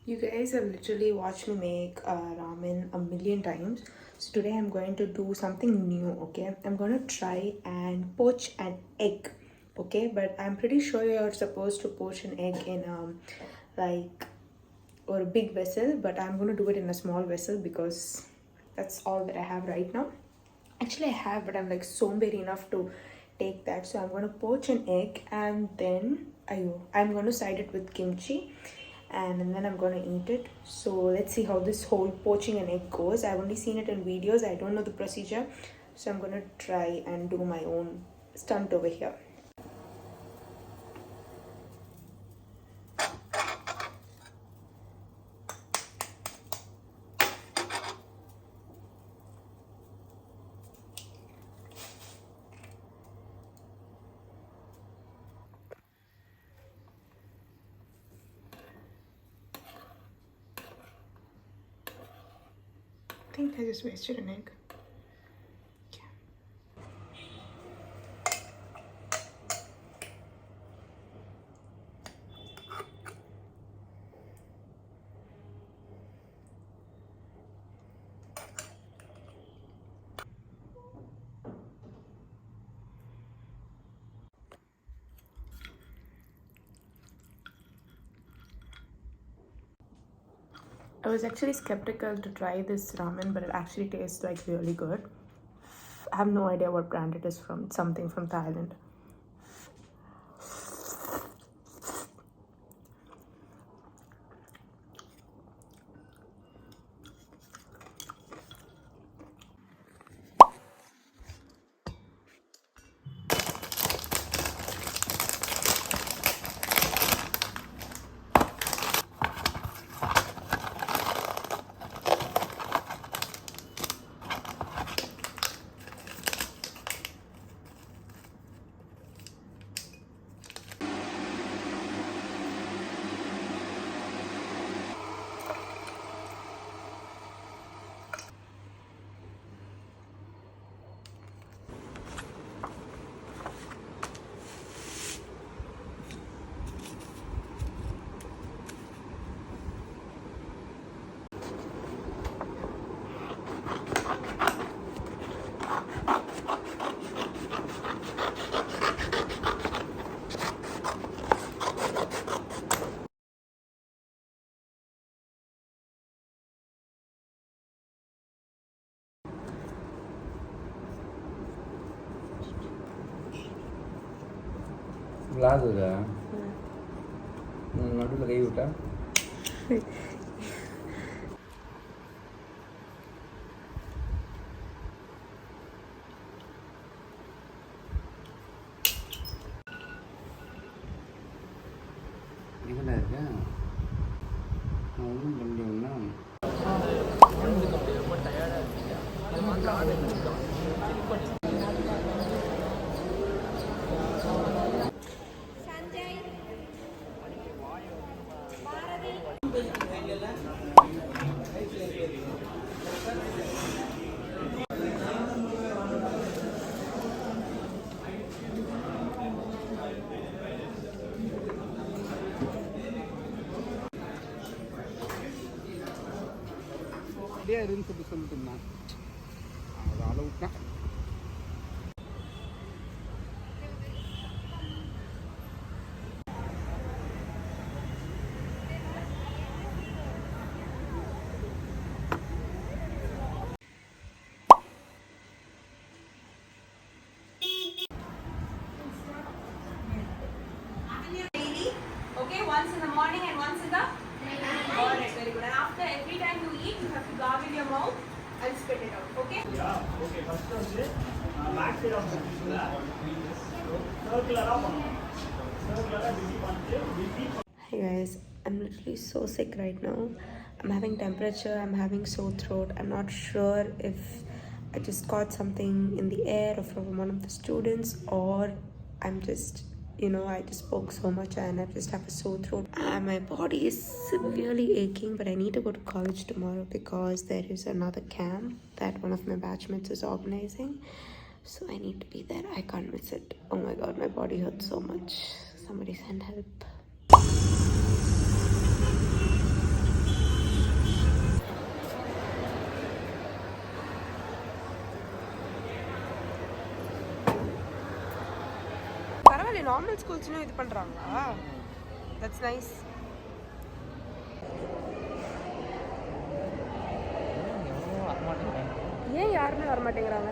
You guys have literally watched me make ramen a million times. So today I'm going to do something new, okay? I'm going to try and poach an egg, okay? But I'm pretty sure you're supposed to poach an egg in like or a big vessel, but I'm going to do it in a small vessel because that's all that I have right now. Actually, I have, but I'm like somberi enough to take that. So I'm going to poach an egg and then I'm going to side it with kimchi and then I'm going to eat it. So let's see how this whole poaching an egg goes. I've only seen it in videos. I don't know the procedure. So I'm going to try and do my own stunt over here. I think I just wasted an egg. I was actually skeptical to try this ramen, but it actually tastes like really good. I have no idea what brand it is from. It's something from Thailand. விளாடுதா நடுவில் கை விட்டா இதில் இருக்கா நான் ஒன்றும் பண்ணீங்கன்னா அப்படியே இருந்துட்டு சொல்லிட்டு இருந்தான் அது அளவுக்கு தான். Okay, once in the morning and once in the alright, very good. And after every time you eat, you have to gargle your mouth and spit it out. Okay? Yeah. Okay. First one is back side of the tissue. Circular up. Circular busy punch. Hi guys, I'm literally so sick right now. I'm having temperature, I'm having sore throat. I'm not sure if I just caught something in the air or from one of the students, or I'm just, I just spoke so much and I just have a sore throat. My body is severely aching, but I need to go to college tomorrow because there is another camp that one of my batchmates is organizing. So I need to be there. I can't miss it. Oh my god, my body hurts so much. Somebody send help. பரவாயில்ல normal ஸ்கூல்ஸ்லயும் இது பண்றாங்களா? That's nice. ஏன் யாருமே வர மாட்டேங்கிறாங்க?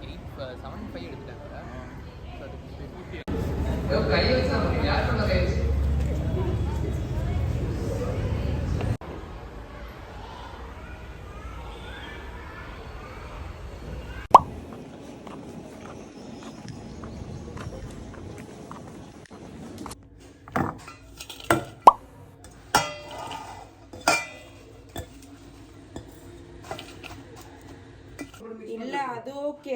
875 எடுத்துட்டாங்க. இல்ல அது ஓகே.